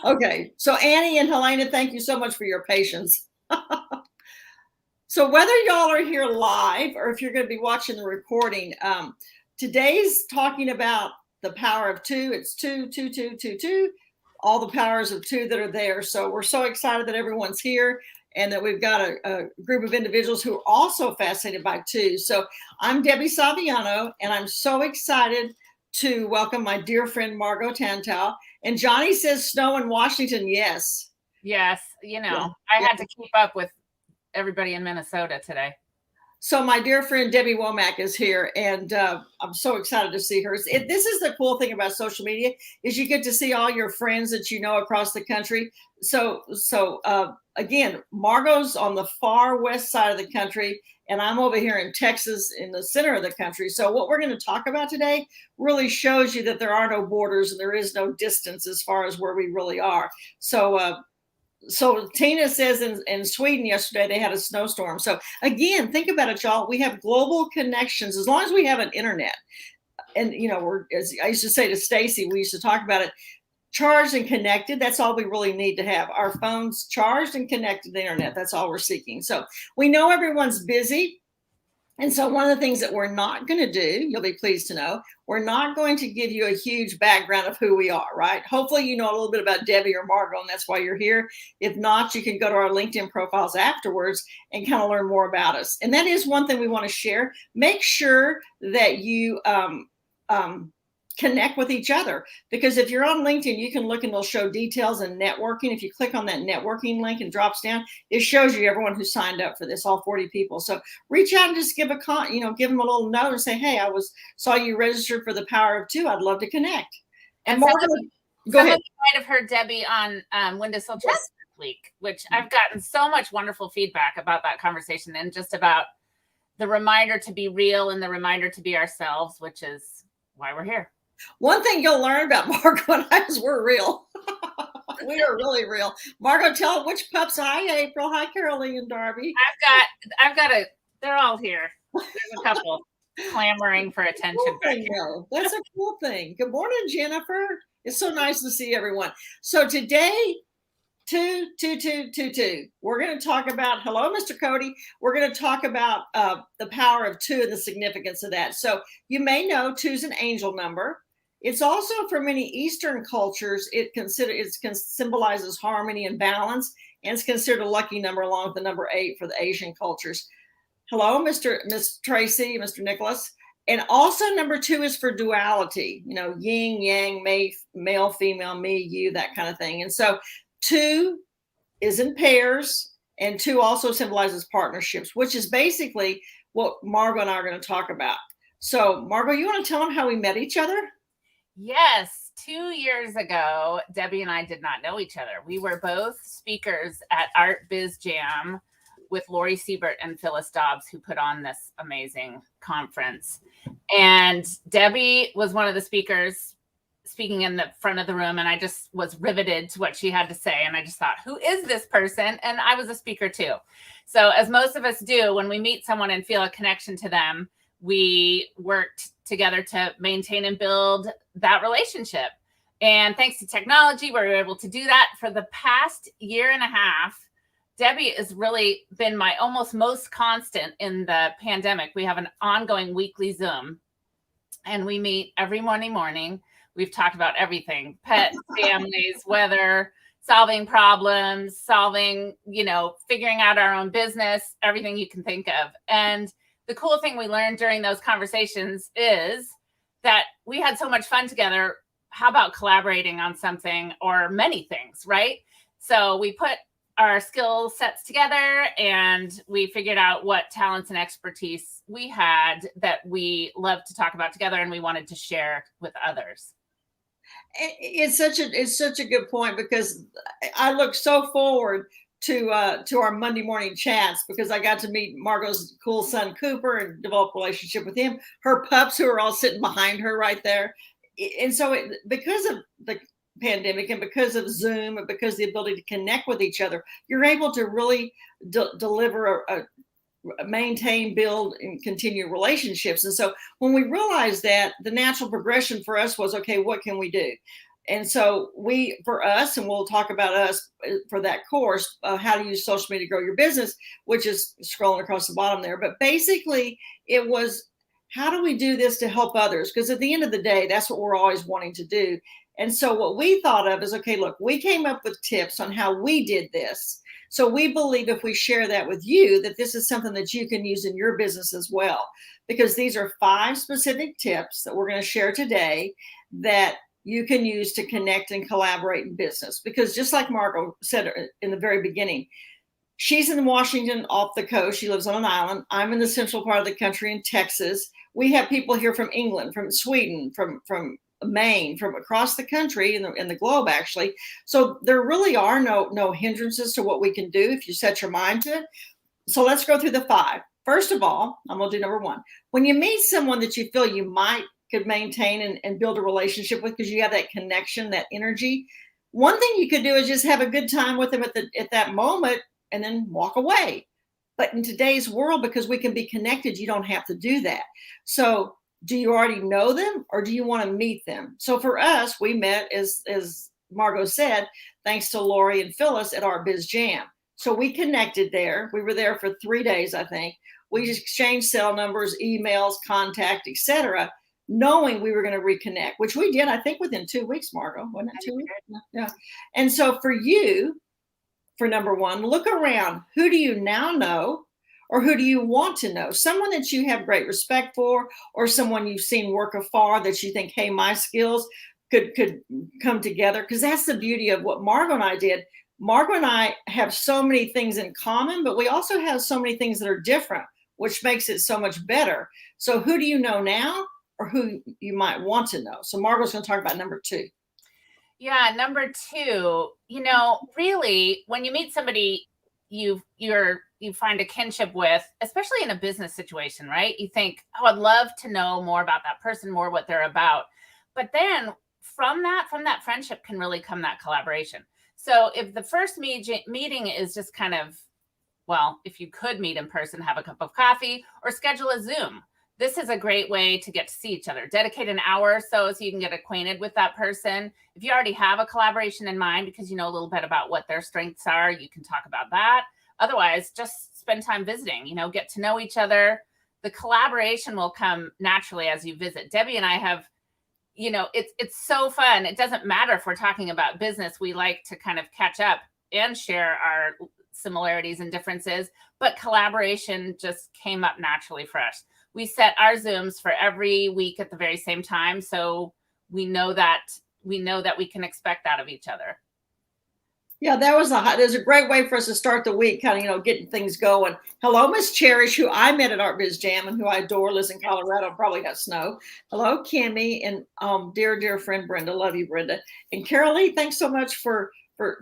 Okay, so Annie and Helena, thank you so much for your patience. So whether y'all are here live or if you're going to be watching the recording, today's talking about the power of two. It's two, two, two, two, two, all the powers of two that are there. So we're so excited that everyone's here and that we've got a group of individuals who are also fascinated by two. So I'm Debbie Saviano, and I'm so excited to welcome my dear friend Margo Tantau. And Johnny says snow in Washington. Yes. Yes. I had to keep up with everybody in Minnesota today. So my dear friend Debbie Womack is here, and I'm so excited to see her. This is the cool thing about social media is you get to see all your friends that you know across the country. So again, Margo's on the far west side of the country, and I'm over here in Texas in the center of the country. So what we're going to talk about today really shows you that there are no borders and there is no distance as far as where we really are. So Tina says in Sweden yesterday, they had a snowstorm. So again, think about it, y'all. We have global connections as long as we have an internet. And, as I used to say to Stacy, we used to talk about it, charged and connected. That's all we really need to have. Our phones charged and connected to the internet. That's all we're seeking. So we know everyone's busy. And so one of the things that we're not going to do, you'll be pleased to know, we're not going to give you a huge background of who we are, right? Hopefully you know a little bit about Debbie or Margo, and that's why you're here. If not, you can go to our LinkedIn profiles afterwards and kind of learn more about us. And that is one thing we want to share. Make sure that you connect with each other, because if you're on LinkedIn, you can look and they'll show details and networking. If you click on that networking link and drops down, it shows you everyone who signed up for this, all 40 people. So reach out and just give them a little note and say, hey, saw you registered for the power of two. I'd love to connect. And Margo, go ahead. You might have heard Debbie on Windowsill Chess this week, which I've gotten so much wonderful feedback about that conversation and just about the reminder to be real and the reminder to be ourselves, which is why we're here. One thing you'll learn about Margo and I is we're real. We are really real. Margo, tell which pups. Hi, April. Hi, Caroline and Darby. They're all here. There's a couple clamoring for attention. That's a cool thing. Good morning, Jennifer. It's so nice to see everyone. So today, two. We're going to talk about, hello, Mr. Cody. We're going to talk about the power of two and the significance of that. So you may know two is an angel number. It's also, for many Eastern cultures, it symbolizes harmony and balance, and it's considered a lucky number along with the number 8 for the Asian cultures. Hello, Miss Tracy, Mr. Nicholas. And also number 2 is for duality, yin, yang, male, female, me, you, that kind of thing. And so 2 is in pairs, and 2 also symbolizes partnerships, which is basically what Margo and I are going to talk about. So Margo, you want to tell them how we met each other? Yes. 2 years ago, Debbie and I did not know each other. We were both speakers at Art Biz Jam with Lori Siebert and Phyllis Dobbs, who put on this amazing conference. And Debbie was one of the speakers speaking in the front of the room, and I just was riveted to what she had to say. And I just thought, who is this person? And I was a speaker too. So as most of us do, when we meet someone and feel a connection to them, we worked together to maintain and build that relationship. And thanks to technology, we were able to do that for the past year and a half. Debbie has really been my almost most constant in the pandemic. We have an ongoing weekly Zoom, and we meet every morning. We've talked about everything: pets, families, weather, solving problems, figuring out our own business, everything you can think of. And the cool thing we learned during those conversations is that we had so much fun together. How about collaborating on something or many things, right? So we put our skill sets together and we figured out what talents and expertise we had that we loved to talk about together and we wanted to share with others. It's such a good point, because I look so forward to our Monday morning chats, because I got to meet Margo's cool son Cooper and develop a relationship with him, her pups who are all sitting behind her right there. And so because of the pandemic and because of Zoom and because of the ability to connect with each other, you're able to really deliver maintain, build, and continue relationships. And so when we realized that, the natural progression for us was, okay, what can we do? And so for us, and we'll talk about us for that course, how to use social media to grow your business, which is scrolling across the bottom there. But basically it was, how do we do this to help others? Because at the end of the day, that's what we're always wanting to do. And so what we thought of is, okay, look, we came up with tips on how we did this. So we believe if we share that with you, that this is something that you can use in your business as well, because these are 5 specific tips that we're going to share today that you can use to connect and collaborate in business. Because just like Margo said in the very beginning, she's in Washington off the coast. She lives on an island. I'm in the central part of the country in Texas. We have people here from England, from Sweden, from Maine, from across the country in the globe, actually. So there really are no hindrances to what we can do if you set your mind to it. So let's go through the 5. First of all, I'm going to do number 1. When you meet someone that you feel you could maintain and build a relationship with, because you have that connection, that energy, one thing you could do is just have a good time with them at that moment and then walk away. But in today's world, because we can be connected, you don't have to do that. So do you already know them, or do you want to meet them? So for us, we met, as Margo said, thanks to Lori and Phyllis at Art Biz Jam. So we connected there. We were there for 3 days, I think. We just exchanged cell numbers, emails, contact, etc., knowing we were going to reconnect, which we did, I think, within 2 weeks, Margo. Wasn't it 2 weeks? Yeah. And so for you, for number 1, look around. Who do you now know, or who do you want to know? Someone that you have great respect for, or someone you've seen work afar that you think, hey, my skills could come together. Because that's the beauty of what Margo and I did. Margo and I have so many things in common, but we also have so many things that are different, which makes it so much better. So who do you know now, or who you might want to know? So Margo's going to talk about number 2. Yeah, number 2, really, when you meet somebody you find a kinship with, especially in a business situation, right? You think, oh, I'd love to know more about that person, more what they're about. But then from that friendship can really come that collaboration. So if the first meeting is just kind of, well, if you could meet in person, have a cup of coffee or schedule a Zoom. This is a great way to get to see each other. Dedicate an hour or so you can get acquainted with that person. If you already have a collaboration in mind because you know a little bit about what their strengths are, you can talk about that. Otherwise, just spend time visiting, get to know each other. The collaboration will come naturally as you visit. Debbie and I have, it's so fun. It doesn't matter if we're talking about business. We like to kind of catch up and share our similarities and differences, but collaboration just came up naturally for us. We set our Zooms for every week at the very same time. So we know that we can expect that of each other. Yeah, there's a great way for us to start the week, kind of, getting things going. Hello, Miss Cherish, who I met at Art Biz Jam and who I adore, lives in Colorado, probably got snow. Hello, Kimmy, and dear friend Brenda. Love you, Brenda. And Carol Lee, thanks so much for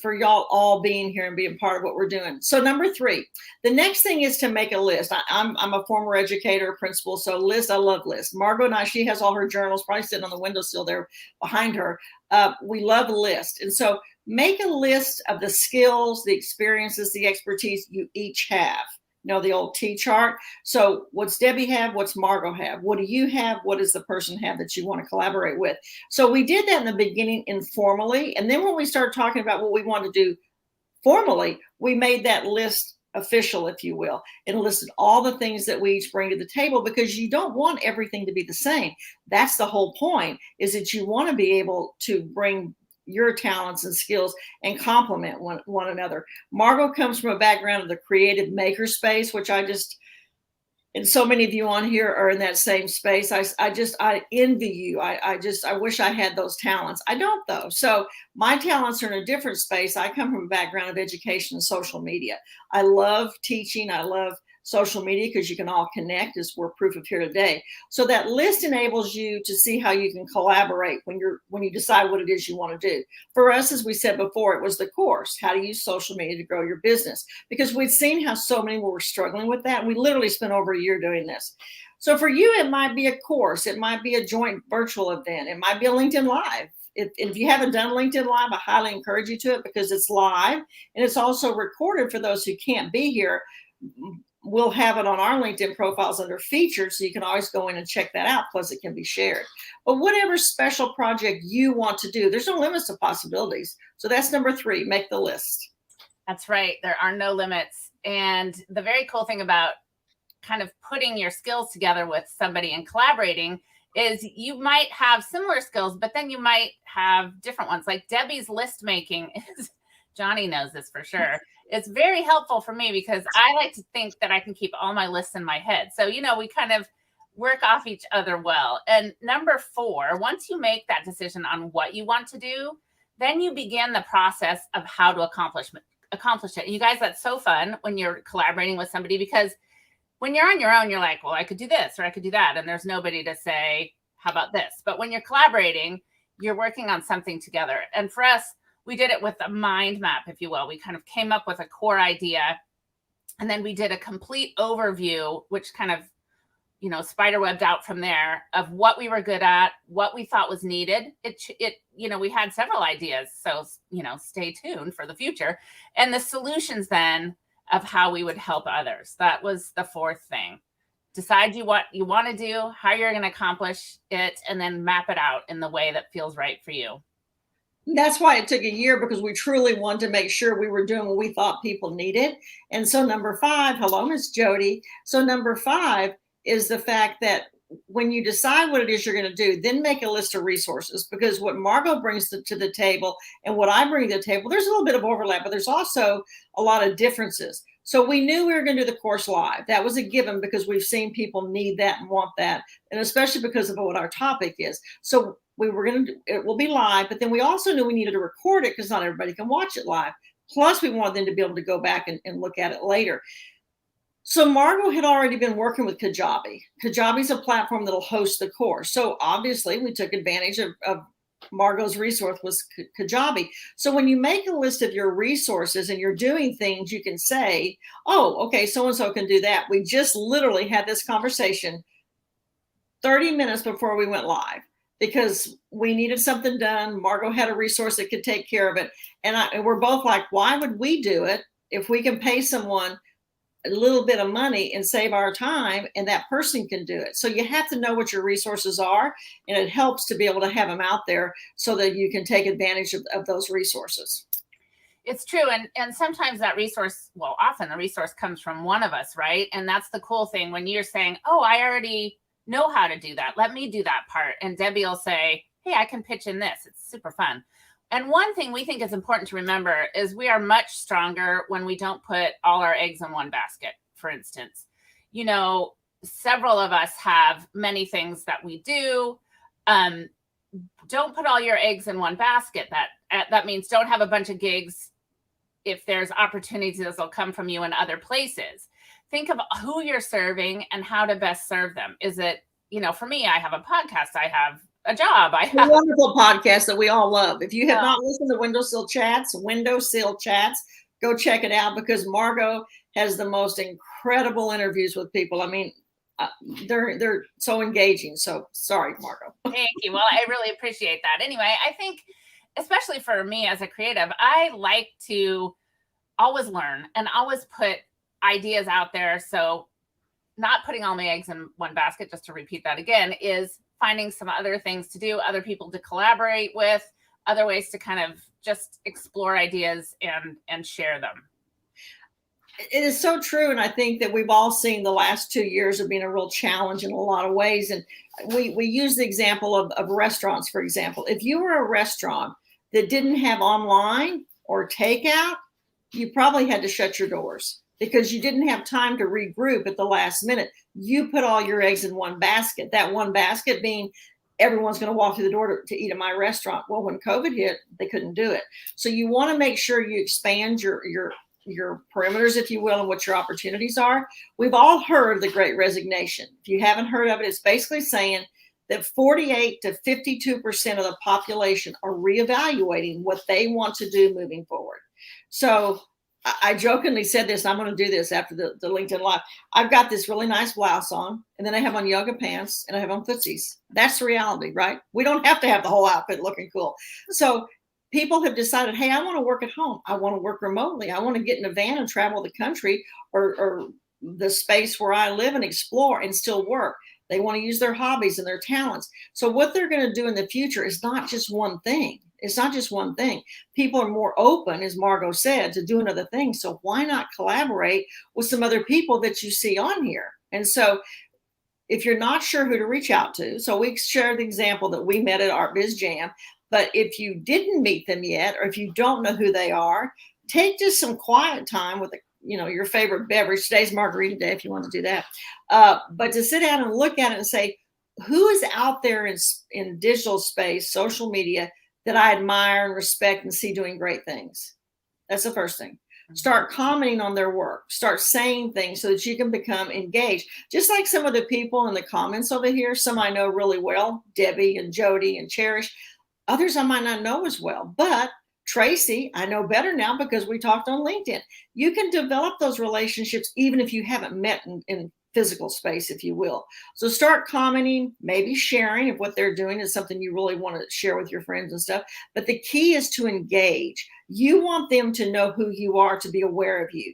y'all all being here and being part of what we're doing. So number 3, the next thing is to make a list. I'm a former educator, principal, so list, I love lists. Margo and I, she has all her journals probably sitting on the windowsill there behind her. We love lists. And so make a list of the skills, the experiences, the expertise you each have. The old T chart. So what's Debbie have? What's Margo have? What do you have? What does the person have that you want to collaborate with? So we did that in the beginning informally. And then when we started talking about what we want to do formally, we made that list official, if you will, and listed all the things that we each bring to the table, because you don't want everything to be the same. That's the whole point, is that you want to be able to bring your talents and skills and complement one another. Margo comes from a background of the creative maker space, which and so many of you on here are in that same space. I envy you. I wish I had those talents. I don't though. So my talents are in a different space. I come from a background of education and social media. I love teaching. I love social media because you can all connect, as we're proof of here today. So that list enables you to see how you can collaborate when you decide what it is you want to do. For us, as we said before, it was the course, how to use social media to grow your business, because we'd seen how so many were struggling with that. We literally spent over a year doing this. So for you, it might be a course. It might be a joint virtual event. It might be a LinkedIn Live. If you haven't done LinkedIn Live, I highly encourage you to it, because it's live and it's also recorded for those who can't be here. we'll have it on our LinkedIn profiles under featured, so you can always go in and check that out. Plus, it can be shared. But whatever special project you want to do, there's no limits to possibilities. So that's number 3, make the list. That's right. There are no limits. And the very cool thing about kind of putting your skills together with somebody and collaborating is you might have similar skills, but then you might have different ones. Like Debbie's list making is, Johnny knows this for sure. It's very helpful for me because I like to think that I can keep all my lists in my head. So, we kind of work off each other well. And number 4, once you make that decision on what you want to do, then you begin the process of how to accomplish it. And you guys, that's so fun when you're collaborating with somebody, because when you're on your own, you're like, well, I could do this or I could do that. And there's nobody to say, how about this? But when you're collaborating, you're working on something together. And for us, we did it with a mind map, if you will. We kind of came up with a core idea, and then we did a complete overview, which kind of, spiderwebbed out from there of what we were good at, what we thought was needed. We had several ideas. So, stay tuned for the future. And the solutions then of how we would help others. That was the 4th thing. Decide what you want to do, how you're going to accomplish it, and then map it out in the way that feels right for you. That's why it took a year, because we truly wanted to make sure we were doing what we thought people needed. And so number 5, hello, Miss Jody. So number 5 is the fact that when you decide what it is you're going to do, then make a list of resources, because what Margo brings to the table and what I bring to the table, there's a little bit of overlap, but there's also a lot of differences. So we knew we were going to do the course live. That was a given, because we've seen people need that and want that, and especially because of what our topic is. So we were going to do, it will be live, but then we also knew we needed to record it because not everybody can watch it live. Plus, we wanted them to be able to go back and look at it later. So Margo had already been working with Kajabi. Kajabi is a platform that'll host the course. So obviously, we took advantage of Margo's resource was Kajabi. So when you make a list of your resources and you're doing things, you can say, oh, okay, so-and-so can do that. We just literally had this conversation 30 minutes before we went live, because we needed something done. Margo had a resource that could take care of it. And we're both like, why would we do it if we can pay someone a little bit of money and save our time, and that person can do it? So you have to know what your resources are, and it helps to be able to have them out there so that you can take advantage of those resources. It's true. And sometimes that resource, well, often the resource comes from one of us, right? And that's the cool thing when you're saying, oh, I already know how to do that. Let me do that part. And Debbie will say, hey, I can pitch in this. It's super fun. And one thing we think is important to remember is we are much stronger when we don't put all our eggs in one basket. For instance, several of us have many things that we do. Don't put all your eggs in one basket. That means don't have a bunch of gigs. If there's opportunities, they'll come from you in other places. Think of who you're serving and how to best serve them. Is it, for me, I have a podcast. I have a job. I have a wonderful podcast that we all love. If you have not listened to Windowsill Chats, go check it out, because Margo has the most incredible interviews with people. I mean, they're so engaging. So sorry, Margo. Thank you. Well, I really appreciate that. Anyway, I think, especially for me as a creative, I like to always learn and always put ideas out there. So not putting all my eggs in one basket, just to repeat that again, is finding some other things to do, other people to collaborate with, other ways to kind of just explore ideas and share them. It is so true. And I think that we've all seen the last 2 years of being a real challenge in a lot of ways. And we use the example of restaurants, for example. If you were a restaurant that didn't have online or takeout, you probably had to shut your doors, because you didn't have time to regroup at the last minute. You put all your eggs in one basket. That one basket being everyone's going to walk through the door to eat at my restaurant. Well, when COVID hit, they couldn't do it. So you want to make sure you expand your perimeters, if you will, and what your opportunities are. We've all heard of the Great Resignation. If you haven't heard of it, it's basically saying that 48 to 52% of the population are reevaluating what they want to do moving forward. So I jokingly said this, and I'm going to do this after the LinkedIn Live. I've got this really nice blouse on, and then I have on yoga pants, and I have on footsies. That's the reality, right? We don't have to have the whole outfit looking cool. So people have decided, hey, I want to work at home. I want to work remotely. I want to get in a van and travel the country, or the space where I live and explore and still work. They want to use their hobbies and their talents. So what they're going to do in the future is not just one thing. It's not just one thing. People are more open, as Margo said, to doing other things. So why not collaborate with some other people that you see on here? And so if you're not sure who to reach out to, so we shared the example that we met at Art Biz Jam, but if you didn't meet them yet, or if you don't know who they are, take just some quiet time with your favorite beverage. Today's margarita day, if you want to do that. But to sit down and look at it and say, who is out there in digital space, social media, that I admire and respect and see doing great things? That's the first thing. Start commenting on their work. Start saying things so that you can become engaged. Just like some of the people in the comments over here, some I know really well, Debbie and Jody and Cherish. Others I might not know as well, but Tracy, I know better now because we talked on LinkedIn. You can develop those relationships even if you haven't met in physical space, if you will. So start commenting, maybe sharing if what they're doing is something you really want to share with your friends and stuff. But the key is to engage. You want them to know who you are, to be aware of you.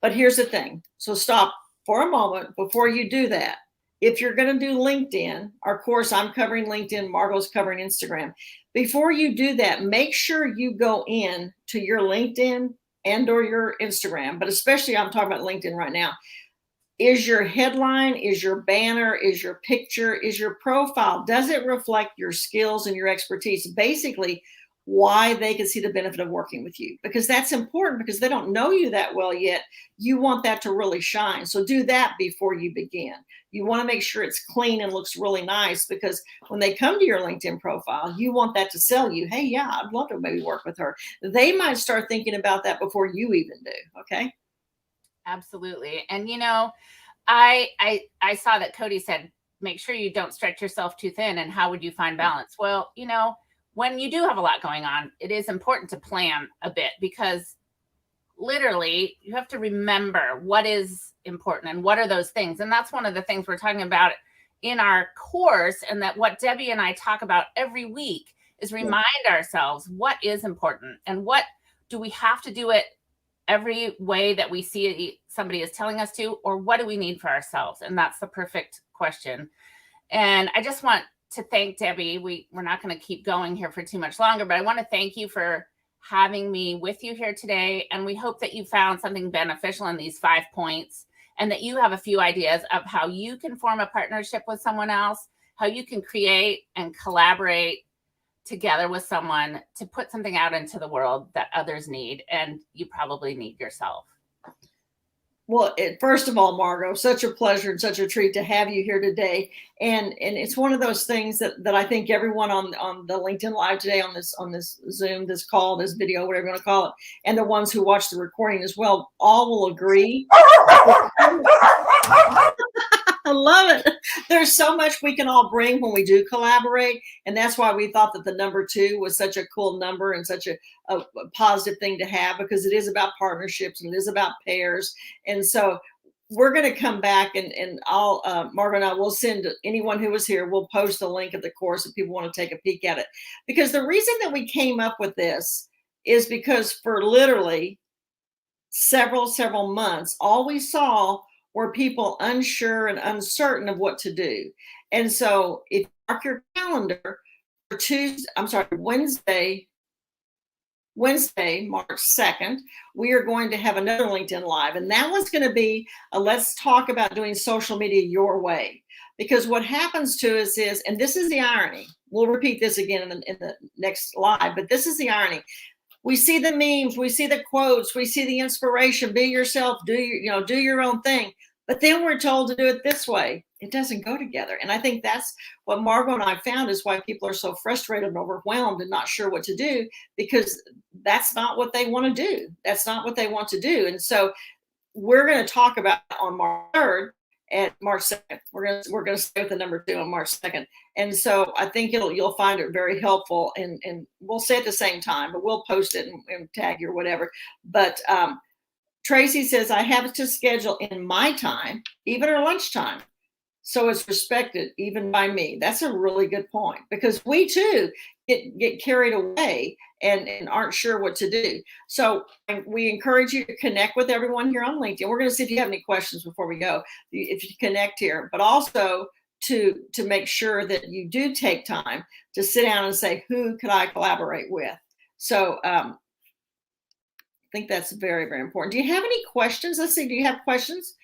But here's the thing. So stop for a moment before you do that. If you're going to do LinkedIn, of course, I'm covering LinkedIn, Margo's covering Instagram. Before you do that, make sure you go in to your LinkedIn and or your Instagram, but especially I'm talking about LinkedIn right now. Is your headline, is your banner, is your picture, is your profile, does it reflect your skills and your expertise? Basically, why they can see the benefit of working with you, because that's important, because they don't know you that well yet. You want that to really shine. So do that before you begin. You want to make sure it's clean and looks really nice, because when they come to your LinkedIn profile, you want that to sell you. Hey, yeah, I'd love to maybe work with her. They might start thinking about that before you even do. Okay. Absolutely. And, I saw that Cody said, make sure you don't stretch yourself too thin. And how would you find balance? Well, when you do have a lot going on, it is important to plan a bit, because literally you have to remember what is important and what are those things. And that's one of the things we're talking about in our course, and that what Debbie and I talk about every week is remind ourselves what is important and what do we have to do it every way that we see somebody is telling us to, or what do we need for ourselves? And that's the perfect question. And I just want to thank Debbie. We're not going to keep going here for too much longer, but I want to thank you for having me with you here today. And we hope that you found something beneficial in these 5 points, and that you have a few ideas of how you can form a partnership with someone else, how you can create and collaborate together with someone to put something out into the world that others need, and you probably need yourself. Well, first of all, Margo, such a pleasure and such a treat to have you here today. And it's one of those things that I think everyone on the LinkedIn Live today, on this Zoom, this call, this video, whatever you want to call it, and the ones who watch the recording as well, all will agree. I love it. There's so much we can all bring when we do collaborate. And that's why we thought that the number 2 was such a cool number and such a positive thing to have, because it is about partnerships and it is about pairs. And so we're going to come back and I'll, Margo and I will send anyone who was here, we'll post the link of the course if people want to take a peek at it. Because the reason that we came up with this is because for literally several months, all we saw were people unsure and uncertain of what to do. And so if you mark your calendar for Wednesday, March 2nd, we are going to have another LinkedIn Live. And that one's going to be let's talk about doing social media your way. Because what happens to us is, and this is the irony, we'll repeat this again in the next live, but this is the irony. We see the memes, we see the quotes, we see the inspiration, be yourself, do your own thing. But then we're told to do it this way. It doesn't go together. And I think that's what Margo and I found is why people are so frustrated and overwhelmed and not sure what to do, because that's not what they want to do. That's not what they want to do. And so we're going to talk about on March 3rd and March 2nd. We're going to stay with the number 2 on March 2nd. And so I think you'll find it very helpful, and we'll say at the same time, but we'll post it and tag you or whatever. But Tracy says, I have to schedule in my time, even her lunchtime. so it's respected even by me. That's a really good point, because we too get carried away and aren't sure what to do. So we encourage you to connect with everyone here on LinkedIn. We're going to see if you have any questions before we go, if you connect here, but also to make sure that you do take time to sit down and say, who could I collaborate with? So I think that's very, very important. Do you have any questions? Let's see. Do you have questions?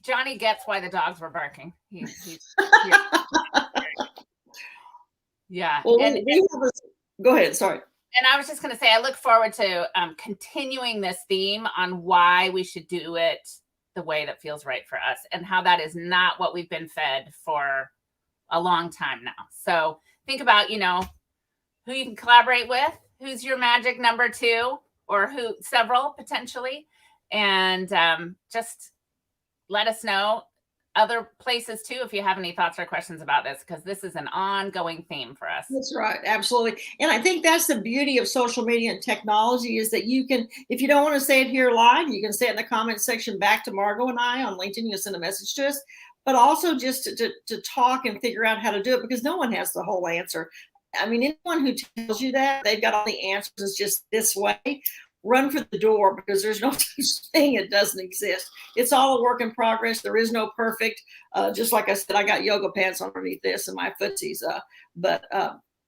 Johnny gets why the dogs were barking. He's yeah. Well, go ahead. Sorry. And I was just going to say, I look forward to continuing this theme on why we should do it the way that feels right for us, and how that is not what we've been fed for a long time now. So think about, who you can collaborate with, who's your magic number 2, or who several potentially, and just let us know other places too if you have any thoughts or questions about this, because this is an ongoing theme for us. That's right. Absolutely. And I think that's the beauty of social media and technology, is that you can, if you don't want to say it here live, you can say it in the comment section back to Margo and I on LinkedIn. You send a message to us, but also just to talk and figure out how to do it, because no one has the whole answer. I mean, anyone who tells you that they've got all the answers, is just this way, run for the door, because there's no such thing. It doesn't exist. It's all a work in progress. There is no perfect. Just like I said, I got yoga pants underneath this and my footsies. But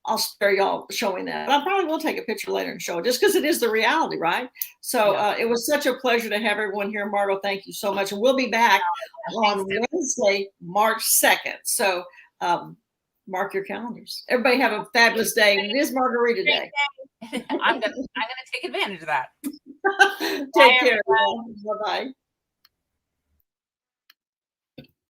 I'll spare y'all showing that. But I probably will take a picture later and show it, just because it is the reality, right? So it was such a pleasure to have everyone here. Margo, thank you so much. And we'll be back on Wednesday, March 2nd. So mark your calendars. Everybody have a fabulous day. And it is Margarita Day. I'm gonna take advantage of that. Take care. Bye-bye.